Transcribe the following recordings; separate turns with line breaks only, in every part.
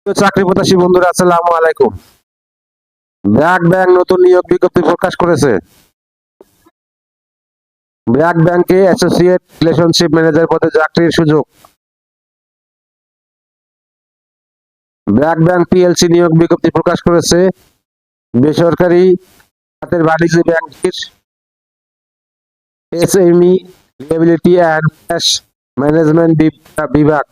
চাকরি প্রত্যাশী বন্ধুরা, আসসালামু আলাইকুম। ব্র্যাক ব্যাংক নতুন নিয়োগ বিজ্ঞপ্তি প্রকাশ করেছে। ব্র্যাক ব্যাংকে অ্যাসোসিয়েট রিলেশনশিপ ম্যানেজার পদে চাকরির সুযোগ। ব্র্যাক ব্যাংক পিএলসি নিয়োগ বিজ্ঞপ্তি প্রকাশ করেছে। বেসরকারি খাতের বাণিজ্য ব্যাংকের SME liability and cash management বিভাগ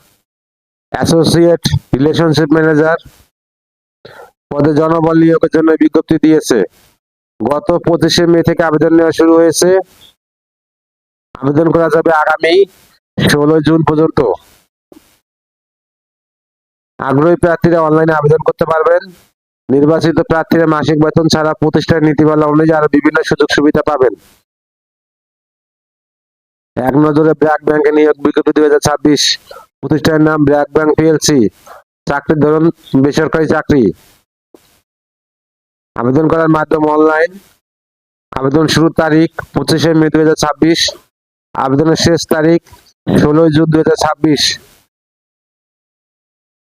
অ্যাসোসিয়েট রিলেশনশিপ ম্যানেজার পদে জনবল নিয়োগের জন্য বিজ্ঞপ্তি দিয়েছে। গত 25শে মে থেকে আবেদন নেওয়া শুরু হয়েছে। আবেদন করা যাবে আগামী 16 জুন পর্যন্ত। আগ্রহী প্রার্থীরা অনলাইনে আবেদন করতে পারবেন। নির্বাচিত প্রার্থীরা মাসিক বেতন ছাড়া প্রতিষ্ঠানের নীতিমালা অনুযায়ী আরো বিভিন্ন সুযোগ সুবিধা পাবেন। এক নজরে ব্র্যাক ব্যাংকে নিয়োগ বিজ্ঞপ্তি 2026। প্রতিষ্ঠানের নাম ব্র্যাক ব্যাংক পিএলসি। চাকরির ধরন বেসরকারি চাকরি। আবেদন করার মাধ্যম অনলাইন। আবেদন শুরুর তারিখ 25শে মে 2026। আবেদনের শেষ তারিখ 16 জুন 2026।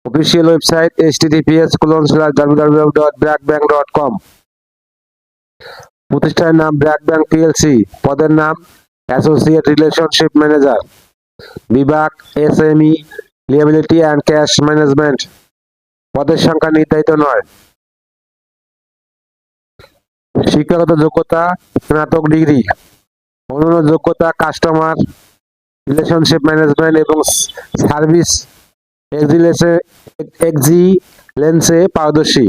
Official website https://www.brackbank.com। প্রতিষ্ঠানের নাম ব্র্যাক ব্যাংক পিএলসি। পদের নাম অ্যাসোসিয়েট রিলেশনশিপ ম্যানেজার। বিভাগ SME liability and cash management. পদের সংখ্যা নির্ধারিত নয়। শিক্ষাগত যোগ্যতা স্নাতক ডিগ্রি। অন্যান্য যোগ্যতা কাস্টমার রিলেশনশিপ ম্যানেজমেন্ট এবং সার্ভিস এক্সিলেন্সে পারদর্শী।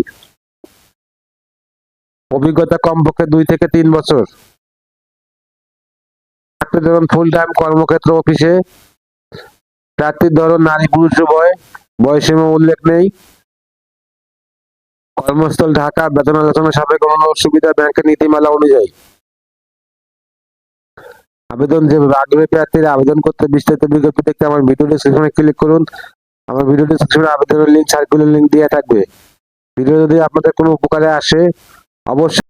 অভিজ্ঞতা কমপক্ষে 2 থেকে 3 বছর। চাকরির ধরন ফুল টাইম কর্মক্ষেত্র অফিসে। প্রার্থীর ধরন নারী পুরুষ উভয়। বয়সীমা উল্লেখ নেই। কর্মস্থল ঢাকা। বেতন আলোচনা সাপেক্ষে অন্যান্য সুবিধা ব্যাংকের নীতিমালা অনুযায়ী। আবেদন যেভাবে আগ্রহী প্রার্থীরা আবেদন করতে বিস্তারিত বিজ্ঞপ্তি দেখতে আমার ভিডিও ডেসক্রিপশনে ক্লিক করুন। আমার ভিডিও ডেসক্রিপশনে আবেদনের লিঙ্ক সার্কুলার লিঙ্ক দেওয়া থাকবে। ভিডিও যদি আপনাদের কোনো উপকারে আসে অবশ্যই